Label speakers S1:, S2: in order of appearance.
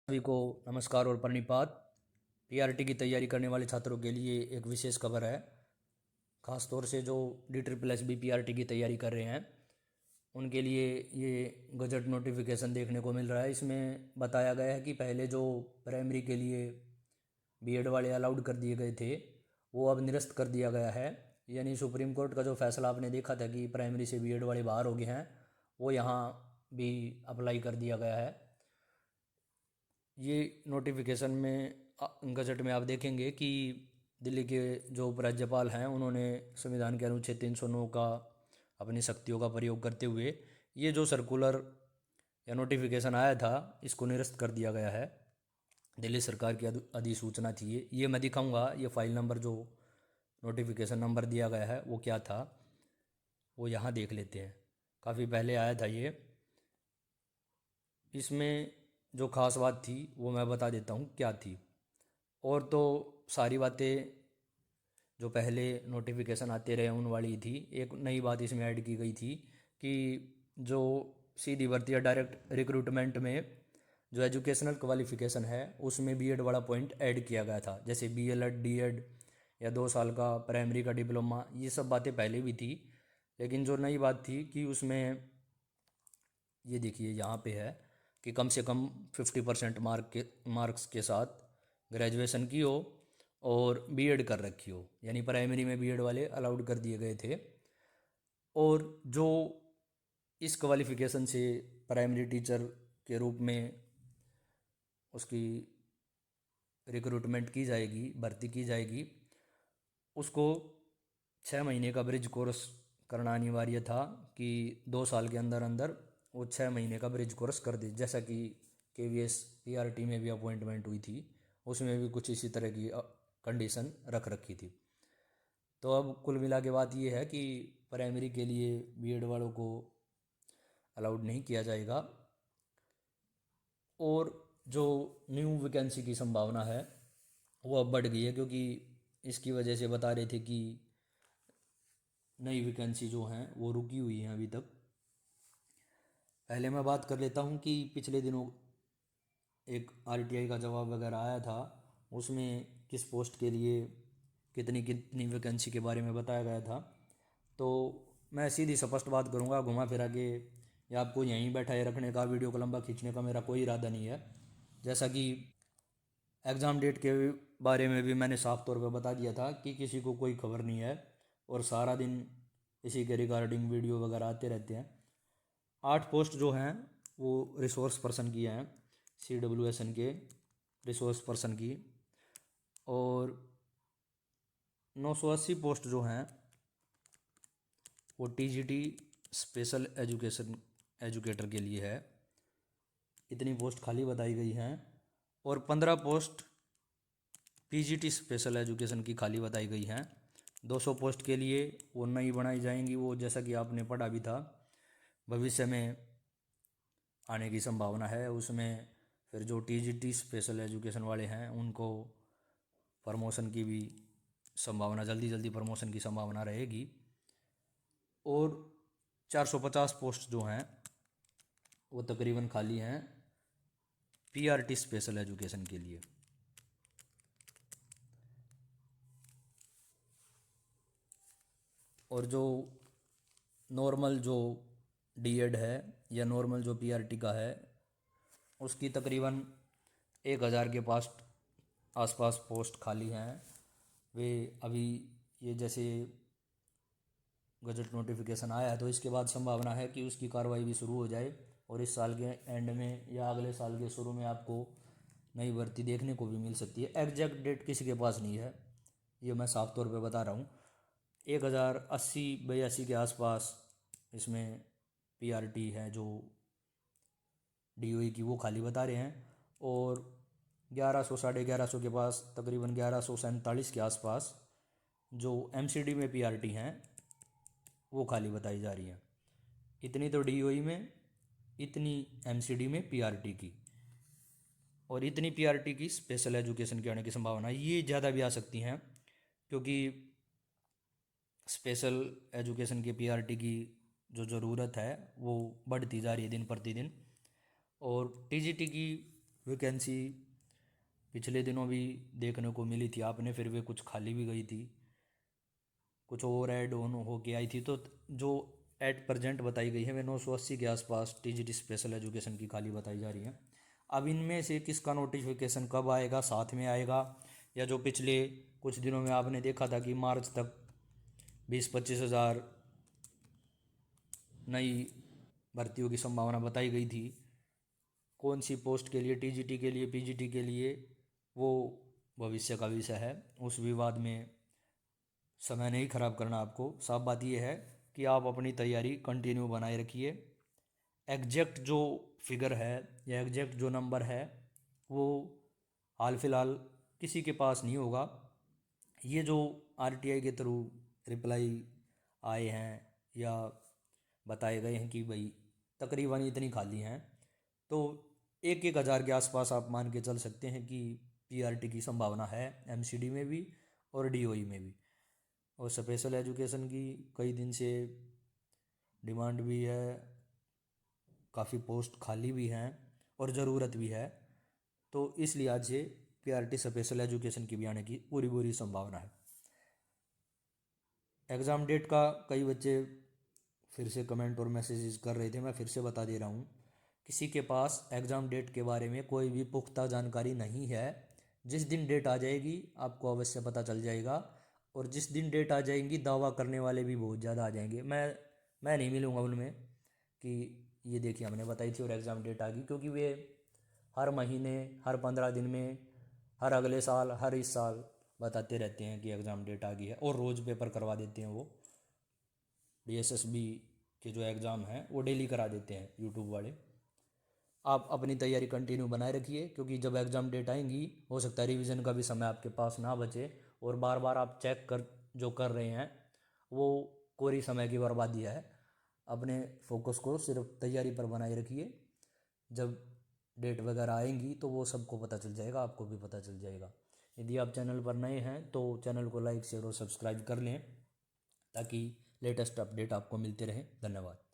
S1: सभी को नमस्कार और प्रणिपात। पीआरटी की तैयारी करने वाले छात्रों के लिए एक विशेष खबर है। खास तौर से जो DSSS पीआरटी की तैयारी कर रहे हैं उनके लिए ये गजट नोटिफिकेशन देखने को मिल रहा है। इसमें बताया गया है कि पहले जो प्राइमरी के लिए बीएड वाले अलाउड कर दिए गए थे वो अब निरस्त कर दिया गया है। यानी सुप्रीम कोर्ट का जो फैसला आपने देखा था कि प्राइमरी से बीएड वाले बाहर हो गए हैं, वो यहाँ भी अप्लाई कर दिया गया है। ये नोटिफिकेशन में गजट में आप देखेंगे कि दिल्ली के जो उपराज्यपाल हैं उन्होंने संविधान के अनुच्छेद 309 का अपनी शक्तियों का प्रयोग करते हुए ये जो सर्कुलर या नोटिफिकेशन आया था इसको निरस्त कर दिया गया है। दिल्ली सरकार की अधिसूचना थी ये मैं दिखाऊंगा। ये फाइल नंबर जो नोटिफिकेशन नंबर दिया गया है वो क्या था वो यहाँ देख लेते हैं। काफ़ी पहले आया था ये। इसमें जो ख़ास बात थी वो मैं बता देता हूँ क्या थी। और तो सारी बातें जो पहले नोटिफिकेशन आते रहे उन वाली थी। एक नई बात इसमें ऐड की गई थी कि जो सीधी भर्ती या डायरेक्ट रिक्रूटमेंट में जो एजुकेशनल क्वालिफिकेशन है उसमें बीएड वाला पॉइंट ऐड किया गया था। जैसे बीएलएड, डीएड या 2 साल का प्राइमरी का डिप्लोमा, ये सब बातें पहले भी थी। लेकिन जो नई बात थी कि उसमें ये देखिए यहाँ पे है कि कम से कम 50% मार्क्स के साथ ग्रेजुएशन की हो और बीएड कर रखी हो। यानी प्राइमरी में बीएड वाले अलाउड कर दिए गए थे। और जो इस क्वालिफिकेशन से प्राइमरी टीचर के रूप में उसकी रिक्रूटमेंट की जाएगी, भर्ती की जाएगी, उसको 6 महीने का ब्रिज कोर्स करना अनिवार्य था कि 2 साल के अंदर अंदर वो 6 महीने का ब्रिज कोर्स कर दे। जैसा कि KVS पीआरटी में भी अपॉइंटमेंट हुई थी उसमें भी कुछ इसी तरह की कंडीशन रख रखी थी। तो अब कुल मिला के बात ये है कि प्राइमरी के लिए बीएड वालों को अलाउड नहीं किया जाएगा। और जो न्यू वैकेंसी की संभावना है वो अब बढ़ गई है, क्योंकि इसकी वजह से बता रहे थे कि नई वैकेंसी जो हैं वो रुकी हुई हैं अभी तक। पहले मैं बात कर लेता हूँ कि पिछले दिनों एक RTI का जवाब वगैरह आया था, उसमें किस पोस्ट के लिए कितनी कितनी वैकेंसी के बारे में बताया गया था। तो मैं सीधी स्पष्ट बात करूँगा, घुमा फिरा के या आपको यहीं बैठाए रखने का, वीडियो को लंबा खींचने का मेरा कोई इरादा नहीं है। जैसा कि एग्ज़ाम डेट के बारे में भी मैंने साफ तौर पे बता दिया था कि किसी को कोई खबर नहीं है और सारा दिन इसी के रिगार्डिंग वीडियो वगैरह आते रहते हैं। 8 पोस्ट जो हैं वो रिसोर्स पर्सन की हैं, CWSN के रिसोर्स पर्सन की। और 980 पोस्ट जो हैं वो TGT स्पेशल एजुकेटर के लिए है। इतनी पोस्ट खाली बताई गई हैं। और 15 पोस्ट PGT स्पेशल एजुकेशन की खाली बताई गई हैं। 200 पोस्ट के लिए वो नई बनाई जाएंगी, वो जैसा कि आपने पढ़ा भी था भविष्य में आने की संभावना है। उसमें फिर जो TGT स्पेशल एजुकेशन वाले हैं उनको प्रमोशन की भी संभावना, जल्दी जल्दी प्रमोशन की संभावना रहेगी। और 450 पोस्ट जो हैं वो तकरीबन खाली हैं PRT स्पेशल एजुकेशन के लिए। और जो नॉर्मल जो डीएड है या नॉर्मल जो PRT का है उसकी तकरीबन 1000 के पास आसपास पोस्ट खाली हैं। वे अभी ये जैसे गजट नोटिफिकेशन आया है तो इसके बाद संभावना है कि उसकी कार्रवाई भी शुरू हो जाए और इस साल के एंड में या अगले साल के शुरू में आपको नई भर्ती देखने को भी मिल सकती है। एग्जैक्ट डेट किसी के पास नहीं है, ये मैं साफ तौर पे बता रहा हूँ। 1080-82 के आसपास इसमें PRT है जो DOE की, वो खाली बता रहे हैं। और 1100 1150 के पास तकरीबन 1147 के आसपास जो MCD में PRT हैं वो खाली बताई जा रही हैं। इतनी तो DOE में, इतनी MCD में PRT की, और इतनी PRT की स्पेशल एजुकेशन के आने की संभावना ये ज़्यादा भी आ सकती हैं, क्योंकि स्पेशल एजुकेशन के PRT की जो ज़रूरत है वो बढ़ती जा रही है दिन प्रतिदिन। और TGT की वैकेंसी पिछले दिनों भी देखने को मिली थी आपने, फिर वे कुछ खाली भी गई थी, कुछ और ऐड ऑन हो के आई थी। तो जो एट प्रेजेंट बताई गई है वे 980 के आसपास टीजीटी स्पेशल एजुकेशन की खाली बताई जा रही है। अब इनमें से किसका नोटिफिकेशन कब आएगा, साथ में आएगा या जो पिछले कुछ दिनों में आपने देखा था कि मार्च तक 20-25 हज़ार नई भर्तियों की संभावना बताई गई थी, कौन सी पोस्ट के लिए, टीजीटी के लिए, पीजीटी के लिए, वो भविष्य का विषय है। उस विवाद में समय नहीं खराब करना आपको। साफ बात यह है कि आप अपनी तैयारी कंटिन्यू बनाए रखिए। एग्जैक्ट जो फिगर है या एग्जैक्ट जो नंबर है वो हाल फिलहाल किसी के पास नहीं होगा। ये जो आरटीआई के थ्रू रिप्लाई आए हैं या बताए गए हैं कि भाई तकरीबन इतनी खाली हैं, तो 1,000 के आसपास आप मान के चल सकते हैं कि पीआरटी की संभावना है, एमसीडी में भी और डीओई में भी। और स्पेशल एजुकेशन की कई दिन से डिमांड भी है, काफ़ी पोस्ट खाली भी हैं और ज़रूरत भी है, तो इस लिहाज से पीआरटी स्पेशल एजुकेशन की भी आने की पूरी पूरी संभावना है। एग्ज़ाम डेट का कई बच्चे फिर से कमेंट और मैसेजेस कर रहे थे, मैं फिर से बता दे रहा हूँ, किसी के पास एग्ज़ाम डेट के बारे में कोई भी पुख्ता जानकारी नहीं है। जिस दिन डेट आ जाएगी आपको अवश्य पता चल जाएगा, और जिस दिन डेट आ जाएंगी दावा करने वाले भी बहुत ज़्यादा आ जाएंगे। मैं नहीं मिलूँगा उनमें कि ये देखिए हमने बताई थी और एग्ज़ाम डेट आ गई, क्योंकि वे हर महीने, हर 15 दिन में, हर अगले साल, हर इस साल बताते रहते हैं कि एग्ज़ाम डेट आ गई है, और रोज़ पेपर करवा देते हैं। वो डीएसएसबी के जो एग्ज़ाम हैं वो डेली करा देते हैं यूट्यूब वाले। आप अपनी तैयारी कंटिन्यू बनाए रखिए, क्योंकि जब एग्ज़ाम डेट आएंगी हो सकता है रिवीजन का भी समय आपके पास ना बचे, और बार बार आप चेक कर जो कर रहे हैं वो कोरी समय की बर्बादी है। अपने फोकस को सिर्फ तैयारी पर बनाए रखिए। जब डेट वगैरह आएंगी तो वो सबको पता चल जाएगा, आपको भी पता चल जाएगा। यदि आप चैनल पर नए हैं तो चैनल को लाइक, शेयर और सब्सक्राइब कर लें, ताकि लेटेस्ट अपडेट आपको मिलते रहे। धन्यवाद।